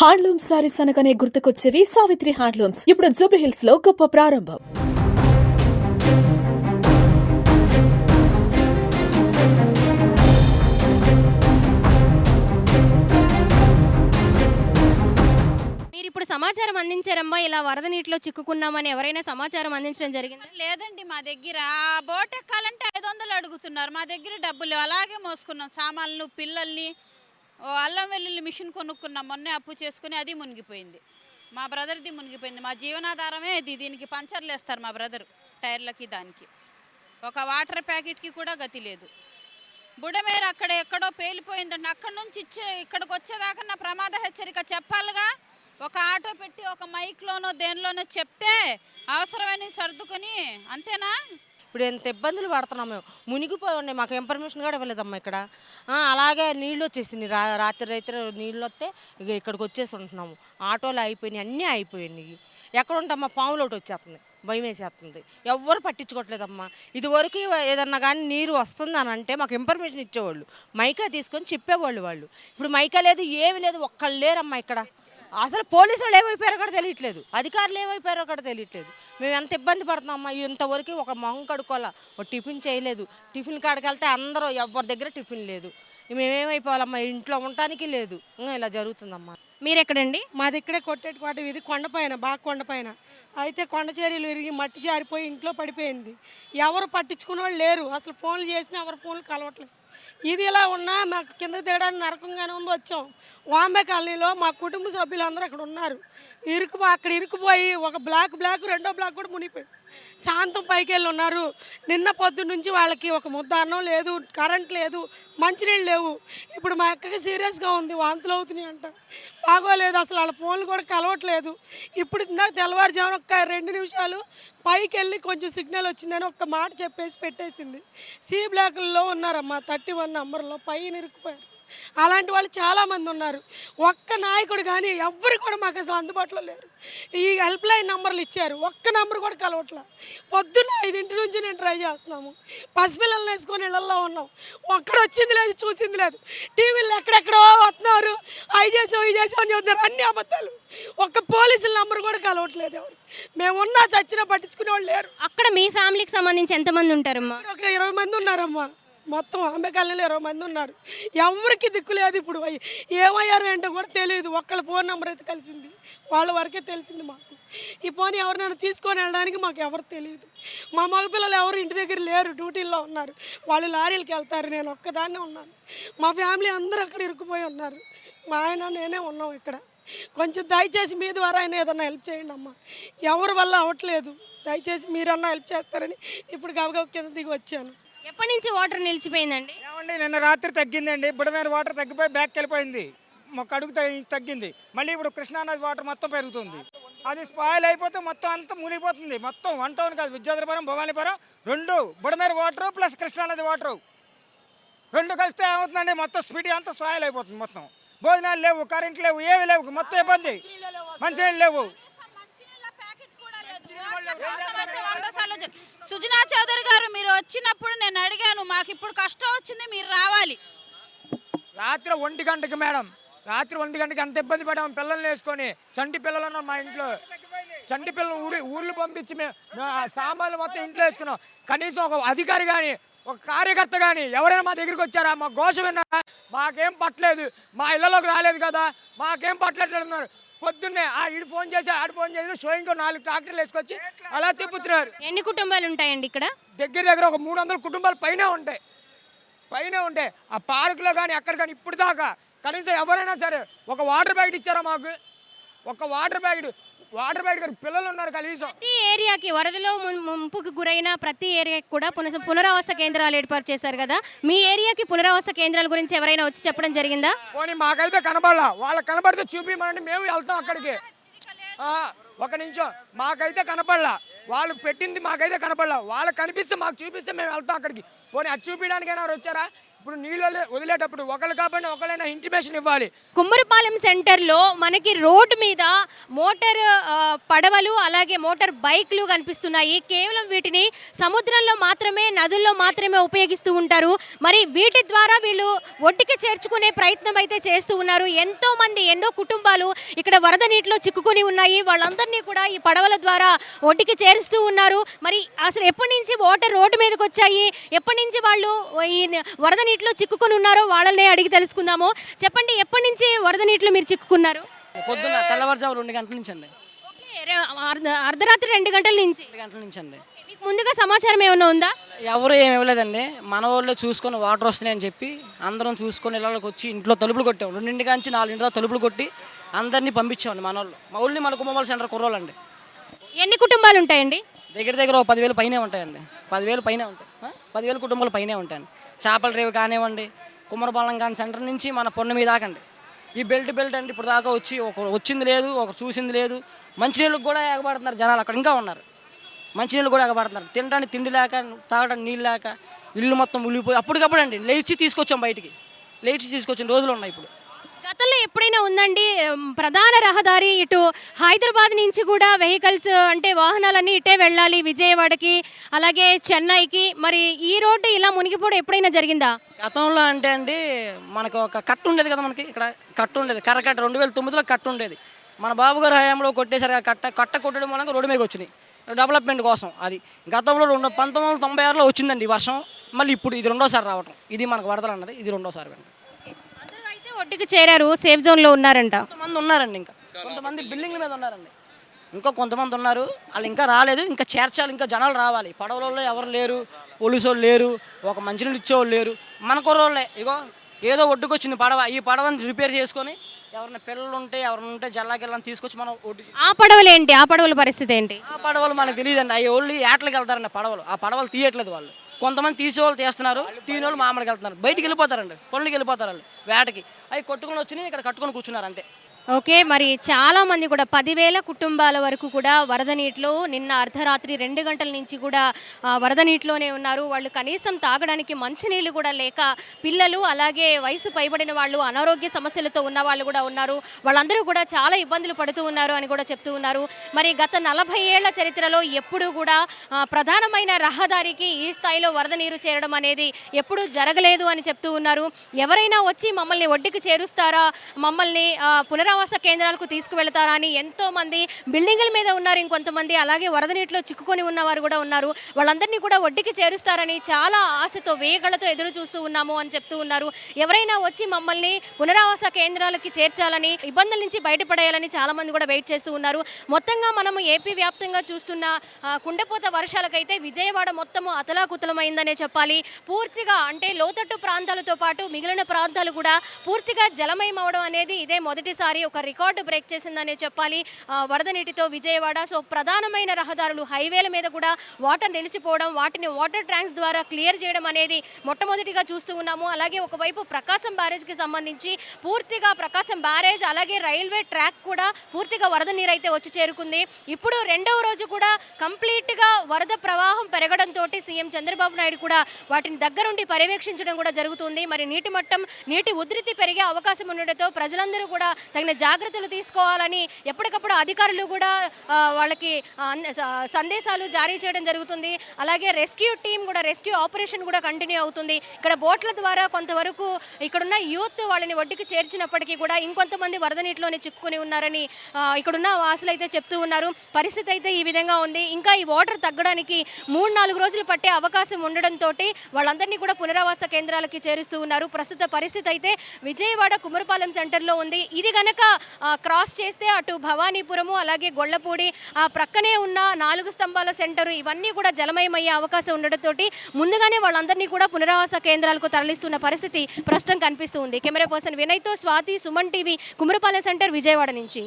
Handloom saris అనగానే గుర్తుకొచ్చేవి Savitri handlooms. ఇప్పుడు జూబ్లీహిల్స్ లో గొప్ప ప్రారంభం. మీరు ఇప్పుడు సమాచారం అందించారమ్మా, ఇలా వరద నీటిలో చిక్కుకున్నామని ఎవరైనా సమాచారం అందించడం జరిగిందా? లేదండి, మా దగ్గర బోట్ ఎక్కాలంటే 500 అడుగుతున్నారు. మా దగ్గర డబ్బులు లేవు. అలాగే మోసుకున్నాం సామాన్లు, పిల్లల్ని. ఓ అల్లం వెల్లుల్లి మిషన్ కొనుక్కున్నాం మొన్నే, అప్పు చేసుకుని. అది మునిగిపోయింది. మా బ్రదర్ది మునిగిపోయింది. మా జీవనాధారమే ఇది. దీనికి పంచర్లు వేస్తారు మా బ్రదర్, టైర్లకి దానికి. ఒక వాటర్ ప్యాకెట్కి కూడా గతి లేదు. బుడమేరు అక్కడ ఎక్కడో పేలిపోయిందండి. అక్కడి నుంచి ఇక్కడికి వచ్చేదాకా నా ప్రమాద హెచ్చరిక చెప్పాలిగా. ఒక ఆటో పెట్టి ఒక మైక్లోనో దేనిలోనో చెప్తే అవసరమైన సర్దుకొని అంతేనా. ఇప్పుడు ఎంత ఇబ్బందులు పడుతున్నాం మేము. మునిగిపోయి ఉన్నాయి, మాకు ఇన్ఫర్మేషన్ కూడా ఇవ్వలేదమ్మా ఇక్కడ. అలాగే నీళ్ళు వచ్చేసింది, రాత్రి నీళ్ళు వస్తే ఇక్కడికి వచ్చేసి ఉంటున్నాము. ఆటోలు అయిపోయినాయి, అన్నీ అయిపోయినాయి. ఎక్కడ ఉంటామా, పాములు ఒకటి వచ్చేస్తుంది, భయం వేసేస్తుంది. ఎవ్వరు పట్టించుకోవట్లేదమ్మా. ఇదివరకు ఏదన్నా కానీ నీరు వస్తుంది అని అంటే మాకు ఇన్ఫర్మేషన్ ఇచ్చేవాళ్ళు, మైకా తీసుకొని చెప్పేవాళ్ళు వాళ్ళు. ఇప్పుడు మైకా లేదు, ఏమి లేదు, ఒక్కళ్ళు లేరమ్మా ఇక్కడ. అసలు పోలీసు వాళ్ళు ఏమైపోయారో కూడా తెలియట్లేదు, అధికారులు ఏమైపోయారో కూడా తెలియట్లేదు. మేము ఎంత ఇబ్బంది పడుతున్నామమ్మా. ఇంతవరకు ఒక మొహం కడుక్కోవాలా, ఒక టిఫిన్ చేయలేదు. టిఫిన్ కాడికి వెళ్తే అందరూ ఎవరి దగ్గర టిఫిన్ లేదు. మేమేమైపోవాలమ్మా, ఇంట్లో ఉండటానికి లేదు. ఇలా జరుగుతుందమ్మా. మీరు ఎక్కడండి? మాది ఇక్కడే కొట్టేటిపాటు, ఇది కొండపైన, బాగా కొండపైన. అయితే కొండ చర్యలు విరిగి మట్టి జారిపోయి ఇంట్లో పడిపోయింది. ఎవరు పట్టించుకునే వాళ్ళు లేరు. అసలు ఫోన్లు చేసినా ఎవరు ఫోన్లు కలవట్లేదు. ఇది ఇలా ఉన్నా మాకు కింద దిగడానికి నరకంగానే ఉంది. వచ్చాం వాంబే కాలనీలో, మా కుటుంబ సభ్యులందరూ అక్కడ ఉన్నారు. అక్కడ ఇరుకుపోయి ఒక బ్లాక్ రెండో బ్లాక్ కూడా మునిగిపోయింది. శాంతం పైకి వెళ్ళి ఉన్నారు. నిన్న పొద్దున్న నుంచి వాళ్ళకి ఒక ముద్ద అన్నం లేదు, కరెంట్ లేదు, మంచినీళ్ళు లేవు. ఇప్పుడు మా అక్కకి సీరియస్గా ఉంది, వాంతులు అవుతున్నాయి అంట, బాగోలేదు. అసలు వాళ్ళ ఫోన్లు కూడా కలవట్లేదు. ఇప్పుడు ఇందాక తెల్లవారుజామున ఒక 2 నిమిషాలు పైకి వెళ్ళి కొంచెం సిగ్నల్ వచ్చిందని ఒక్క మాట చెప్పేసి పెట్టేసింది. సి బ్లాక్లో ఉన్నారమ్మా, 31 నంబర్లో పైన ఇరుక్కుపోయారు. అలాంటి వాళ్ళు చాలామంది ఉన్నారు. ఒక్క నాయకుడు కానీ ఎవ్వరు కూడా మాకు అసలు అందుబాటులో లేరు. ఈ హెల్ప్ లైన్ నంబర్లు ఇచ్చారు, ఒక్క నంబర్ కూడా కలవట్లా. పొద్దున్న 5 నుంచి నేను ట్రై చేస్తున్నాము. పసిపిల్లల్ని వేసుకొని ఇళ్ళల్లో ఉన్నాం. ఒక్కడ వచ్చింది లేదు, చూసింది లేదు. టీవీలో ఎక్కడెక్కడో వస్తున్నారు, అవి చేసాం అని చెప్తున్నారు, అన్ని అబద్ధాలు. ఒక్క పోలీసుల నంబర్ కూడా కలవట్లేదు ఎవరు. మేము ఉన్నా చచ్చినా పట్టించుకునే వాళ్ళు లేరు. అక్కడ మీ ఫ్యామిలీకి సంబంధించి ఎంతమంది ఉంటారమ్మా? ఒక 20 మంది ఉన్నారమ్మా. మొత్తం అంబేకాలనీలో 20 మంది ఉన్నారు. ఎవరికి దిక్కు లేదు. ఇప్పుడు ఏమయ్యారు ఏంటో కూడా తెలియదు. ఒక్కళ్ళ ఫోన్ నెంబర్ అయితే కలిసింది, వాళ్ళ వరకే తెలిసింది మాకు. ఈ ఫోన్ ఎవరినైనా తీసుకొని వెళ్ళడానికి మాకు ఎవరు తెలియదు. మా మగపిల్లలు ఎవరు ఇంటి దగ్గర లేరు, డ్యూటీల్లో ఉన్నారు. వాళ్ళు లారీలకు వెళ్తారు, నేను ఒక్కదాన్నే ఉన్నాను. మా ఫ్యామిలీ అందరూ అక్కడ ఇరుక్కుపోయి ఉన్నారు. మా ఆయన నేనే ఉన్నాం ఇక్కడ. కొంచెం దయచేసి మీ ద్వారా అయినా ఏదన్నా హెల్ప్ చేయండి అమ్మా. ఎవరి వల్ల అవ్వట్లేదు, దయచేసి మీరన్నా హెల్ప్ చేస్తారని ఇప్పుడు గబగబ కింద దిగి వచ్చాను. ఎప్పటి నుంచి వాటర్ నిలిచిపోయిందండి? ఏమండి, నిన్న రాత్రి తగ్గిందండి. బుడమేరు వాటర్ తగ్గిపోయి బ్యాక్ వెళ్ళిపోయింది, ఒక అడుగు తగ్గింది. మళ్ళీ ఇప్పుడు కృష్ణానది వాటర్ మొత్తం పెరుగుతుంది. అది స్పాయిల్ అయిపోతే మొత్తం అంతా మునిగిపోతుంది. మొత్తం 1 టౌన్ కాదు, విద్యాధరపురం, భవానీపురం 2 బుడమేరు వాటరు ప్లస్ కృష్ణానది వాటరు 2 కలిస్తే ఏమవుతుందండి, మొత్తం స్పీడ్ అంతా స్పాయిల్ అయిపోతుంది. మొత్తం భోజనాలు లేవు, కరెంట్ లేవు, ఏమి లేవు, మొత్తం ఇబ్బంది. మంచినీళ్ళు లేవు. సుజనా చౌదరి గారు, మీరు వచ్చినప్పుడు నేను అడిగాను, మాకు ఇప్పుడు కష్టం వచ్చింది, మీరు రావాలి. రాత్రి 1 గంటకి మేడం, రాత్రి 1 గంటకి అంత ఇబ్బంది పడాము. పిల్లల్ని వేసుకొని, చంటి పిల్లలు ఉన్నారు మా ఇంట్లో. చంటి పిల్లలు ఊర్లు పంపించి మేము సామాన్లు మొత్తం ఇంట్లో వేసుకున్నాం. కనీసం ఒక అధికారి కానీ, ఒక కార్యకర్త కానీ ఎవరైనా మా దగ్గరికి వచ్చారా, మా ఘోష విన్నారా? మాకేం పట్టలేదు, మా ఇళ్ళలోకి రాలేదు కదా, మాకేం పట్టలేట్లేదు. పొద్దున్నే ఈడు ఫోన్ చేసి ఆడు ఫోన్ చేసి షోయింగ్ 4 ట్రాక్టర్లు వేసుకొచ్చి అలా తిప్పుతున్నారు. ఎన్ని కుటుంబాలు ఉంటాయండి ఇక్కడ? దగ్గర ఒక 300 కుటుంబాలు పైనే ఉంటాయి. ఆ పార్కులో కానీ అక్కడ కానీ ఇప్పుడు దాకా కనీసం ఎవరైనా సరే ఒక వాటర్ ప్యాకెట్ ఇచ్చారా మాకు? ఒక వాటర్ ప్యాకెట్ కానీ పిల్లలు ఉన్నారు కనీసం. ప్రతి ఏరియాకి, వరదలో ముంపుకు గురైన ప్రతి ఏరియాకి కూడా పునరావాస కేంద్రాలు ఏర్పాటు చేశారు కదా. మీ ఏరియాకి పునరావాస కేంద్రాల గురించి ఎవరైనా వచ్చి చెప్పడం జరిగిందా? పోనీ మాకైతే కనబడలా. వాళ్ళకి కనబడితే చూపిమంటే మేము వెళ్తాం అక్కడికి. ఒక నిమిషం, మాకైతే కనపడలా. వాళ్ళు పెట్టింది మాకైతే కనపడలా. వాళ్ళకి కనిపిస్తే మాకు చూపిస్తే మేము వెళ్తాం అక్కడికి. పోనీ అది చూపించడానికైనా వచ్చారా? ఇప్పుడు నీళ్ళు వదిలేటప్పుడు ఒకళ్ళు కాబట్టి ఒకళ్ళైనా ఇంటిమేషన్ ఇవ్వాలి. కుమ్మరిపాలెం సెంటర్లో మనకి రోడ్డు మీద మోటార్ పడవలు అలాగే మోటార్ బైక్లు కనిపిస్తున్నాయి. కేవలం వీటిని సముద్రంలో మాత్రమే, నదుల్లో మాత్రమే ఉపయోగిస్తూ ఉంటారు. మరి వీటి ద్వారా వీళ్ళు ఒడ్డుకి చేర్చుకునే ప్రయత్నం అయితే చేస్తూ ఉన్నారు. ఎంతో మంది, ఎన్నో కుటుంబాలు ఇక్కడ వరద నీటిలో చిక్కుకొని ఉన్నాయి. వాళ్ళందరినీ కూడా ఈ పడవల ద్వారా ఒడ్డుకి చేరుస్తూ ఉన్నారు. మరి అసలు ఎప్పటి నుంచి వాటర్ రోడ్డు మీదకి వచ్చాయి, ఎప్పటి నుంచి వాళ్ళు ఈ వరద నీటిలో చిక్కుకొని ఉన్నారో వాళ్ళనే అడిగి తెలుసుకుందాము. చెప్పండి, ఎప్పటి నుంచి వరద నీటిలో మీరు చిక్కుకున్నారు? పొద్దున్న తెల్లవారుజాము 2 గంటల నుంచి అండి. అర్ధరాత్రి 2 గంటల నుంచి. 2 గంటల నుంచి అండి. మీకు ముందుగా సమాచారం ఏమైనా ఉందా? ఎవరు ఏమి ఇవ్వలేదండి. మన వాళ్ళే చూసుకొని వాటర్ వస్తున్నాయని చెప్పి అందరం చూసుకొని ఇళ్ళకి వచ్చి ఇంట్లో తలుపులు కొట్టాం. 2 నుంచి 4 తలుపులు కొట్టి అందరినీ పంపించామండి. మన వాళ్ళు ఓన్లీ మన కుమ్మపాలెం సెంటర్ కుర్రోళ్ళండి. ఎన్ని కుటుంబాలు ఉంటాయండి? దగ్గర 10,000 పైనే ఉంటాయండి. 10,000 పైనే ఉంటాయి. 10,000 కుటుంబాలు పైనే ఉంటాయండి. చేపల రేవు కానివ్వండి, కుమ్మరిపాలెం కానీ సెంటర్ నుంచి మన పొన్న మీద దాకండి. ఈ బెల్ట్ అంటే ఇప్పుడు దాకా వచ్చి ఒకరు వచ్చింది లేదు, ఒకరు చూసింది లేదు. మంచినీళ్ళకి కూడా ఎగబడుతున్నారు జనాలు, అక్కడ ఇంకా ఉన్నారు. మంచినీళ్ళు కూడా ఎగబడుతున్నారు. తినడానికి తిండి లేక, తాగడానికి నీళ్ళు లేక ఇల్లు మొత్తం ఉలిగిపోయి అప్పటికప్పుడు అండి లేచి తీసుకొచ్చాం బయటికి. లేచి తీసుకొచ్చిన రోజులు ఉన్నాయి ఇప్పుడు. గతంలో ఎప్పుడైనా ఉందండి ప్రధాన రహదారి ఇటు హైదరాబాద్ నుంచి కూడా వెహికల్స్ అంటే వాహనాలన్నీ ఇటే వెళ్ళాలి విజయవాడకి అలాగే చెన్నైకి, మరి ఈ రోడ్డు ఇలా మునిగిపోవడం ఎప్పుడైనా జరిగిందా? గతంలో అంటే అండి మనకు ఒక కట్టు ఉండేది కదా, మనకి ఇక్కడ కట్టు ఉండేది, కర్రకట్ట 2009లో కట్టు ఉండేది. మన బాబు గారు హయాంలో కొట్టేసరికి కట్ట కొట్టడం మూలంగా రోడ్డు మీద వచ్చినాయి డెవలప్మెంట్ కోసం. అది గతంలో 1996లో వచ్చిందండి ఈ వర్షం. మళ్ళీ ఇప్పుడు ఇది రెండోసారి రావటం. ఇది మనకు వరదలు అన్నది ఇది రెండోసారి అండి. ఒడ్డుకి చేరారు, సేఫ్ జోన్లో ఉన్నారంట. కొంతమంది ఉన్నారండి, ఇంకా కొంతమంది బిల్డింగ్ల మీద ఉన్నారండి. ఇంకా కొంతమంది ఉన్నారు, వాళ్ళు ఇంకా రాలేదు. ఇంకా చేర్చాలి, ఇంకా జనాలు రావాలి. పడవలలో ఎవరు లేరు, పోలీసు వాళ్ళు లేరు, ఒక మంచినీళ్ళు ఇచ్చేవాళ్ళు లేరు. మన కుర్రోళ్ళే ఇగో ఏదో ఒడ్డుకు వచ్చింది పడవ. ఈ పడవని రిపేర్ చేసుకొని ఎవరైనా పిల్లలు ఉంటే ఎవరైనా ఉంటే జల్లాకెళ్ళని తీసుకొచ్చి మనం ఒడ్డు. ఆ పడవలు ఏంటి, ఆ పడవల పరిస్థితి ఏంటి? ఆ పడవలు మనకు తెలియదండి. అవి ఓన్లీ ఏటలకు వెళ్తారండి పడవలు. ఆ పడవలు తీయట్లేదు వాళ్ళు. కొంతమంది తీసేవాళ్ళు తీస్తున్నారు, తీయని మామూలుగా వెళ్తున్నారు. బయటికి వెళ్ళిపోతారండి, పనులకి వెళ్ళిపోతారు వాళ్ళు వేటకి. అవి కొట్టుకొని వచ్చినాయి, ఇక్కడ కట్టుకొని కూర్చున్నారు అంతే. ఓకే, మరి చాలా మంది కూడా 10,000 కుటుంబాల వరకు కూడా వరద నీటిలో నిన్న అర్ధరాత్రి 2 గంటల నుంచి కూడా వరద నీటిలోనే ఉన్నారు. వాళ్ళు కనీసం తాగడానికి మంచినీళ్ళు కూడా లేక పిల్లలు అలాగే వయసు పైబడిన వాళ్ళు అనారోగ్య సమస్యలతో ఉన్న వాళ్ళు కూడా ఉన్నారు. వాళ్ళందరూ కూడా చాలా ఇబ్బందులు పడుతూ ఉన్నారు అని కూడా చెప్తూ ఉన్నారు. మరి గత 40 ఏళ్ల చరిత్రలో ఎప్పుడూ కూడా ప్రధానమైన రహదారికి ఈ స్థాయిలో వరద నీరు చేరడం అనేది ఎప్పుడూ జరగలేదు అని చెప్తూ ఉన్నారు. ఎవరైనా వచ్చి మమ్మల్ని ఒడ్డుకి చేరుస్తారా, మమ్మల్ని పునరావాస కేంద్రాలకు తీసుకువెళ్తారా అని ఎంతో మంది బిల్డింగుల మీద ఉన్నారు. ఇంకొంతమంది అలాగే వరద నీటిలో చిక్కుకొని ఉన్నవారు కూడా ఉన్నారు. వాళ్ళందరినీ కూడా ఒడ్డుకి చేరుస్తారని చాలా ఆశతో వేగలతో ఎదురు చూస్తూ ఉన్నాము అని చెప్తూ ఉన్నారు. ఎవరైనా వచ్చి మమ్మల్ని పునరావాస కేంద్రాలకి చేర్చాలని, ఇబ్బందుల నుంచి బయటపడేయాలని చాలా మంది కూడా వెయిట్ చేస్తూ ఉన్నారు. మొత్తంగా మనము ఏపీ వ్యాప్తంగా చూస్తున్న కుండపోత వర్షాలకైతే విజయవాడ మొత్తము అతలాకుతలమైందనే చెప్పాలి. పూర్తిగా అంటే లోతట్టు ప్రాంతాలతో పాటు మిగిలిన ప్రాంతాలు కూడా పూర్తిగా జలమయం అవడం అనేది ఇదే మొదటిసారి ఒక రికార్డు బ్రేక్ చేసిందనే చెప్పాలి వరద నీటితో విజయవాడ. సో ప్రధానమైన రహదారులు, హైవేల మీద కూడా వాటర్ నిలిచిపోవడం, వాటిని వాటర్ ట్యాంక్స్ ద్వారా క్లియర్ చేయడం అనేది మొట్టమొదటిగా చూస్తూ ఉన్నాము. అలాగే ఒకవైపు ప్రకాశం బ్యారేజ్కి సంబంధించి పూర్తిగా ప్రకాశం బ్యారేజ్ అలాగే రైల్వే ట్రాక్ కూడా పూర్తిగా వరద నీరు అయితే వచ్చి చేరుకుంది. ఇప్పుడు రెండవ రోజు కూడా కంప్లీట్గా వరద ప్రవాహం పెరగడంతో సీఎం చంద్రబాబు నాయుడు కూడా వాటిని దగ్గరుండి పర్యవేక్షించడం కూడా జరుగుతుంది. మరి నీటి మట్టం, నీటి ఉధృతి పెరిగే అవకాశం ఉండడంతో ప్రజలందరూ కూడా తగిన జాగ్రత్తలు తీసుకోవాలని ఎప్పటికప్పుడు అధికారులు కూడా వాళ్ళకి సందేశాలు జారీ చేయడం జరుగుతుంది. అలాగే రెస్క్యూ టీం కూడా, రెస్క్యూ ఆపరేషన్ కూడా కంటిన్యూ అవుతుంది. ఇక్కడ బోట్ల ద్వారా కొంతవరకు ఇక్కడున్న యూత్ వాళ్ళని ఒడ్డుకి చేర్చినప్పటికీ కూడా ఇంకొంతమంది వరద నీటిలోనే చిక్కుకొని ఉన్నారని ఇక్కడున్న వాసులు అయితే చెప్తూ ఉన్నారు. పరిస్థితి అయితే ఈ విధంగా ఉంది. ఇంకా ఈ వాటర్ తగ్గడానికి 3-4 రోజులు పట్టే అవకాశం ఉండడంతో వాళ్ళందరినీ కూడా పునరావాస కేంద్రాలకి చేరుస్తూ ఉన్నారు. ప్రస్తుత పరిస్థితి అయితే విజయవాడ కుమ్మరిపాలెం సెంటర్లో ఉంది. ఇది కనుక క్రాస్ చేస్తే అటు భవానీపురము అలాగే గొల్లపూడి ఆ ప్రక్కనే ఉన్న 4 స్తంభాల సెంటరు ఇవన్నీ కూడా జలమయమయ్యే అవకాశం ఉండడంతో ముందుగానే వాళ్ళందరినీ కూడా పునరావాస కేంద్రాలకు తరలిస్తున్న పరిస్థితి ప్రస్తుతం కనిపిస్తూ ఉంది. కెమెరా పర్సన్ వినయ్తో స్వాతి, సుమన్ టీవీ, కుమ్మరిపాలెం సెంటర్, విజయవాడ నుంచి.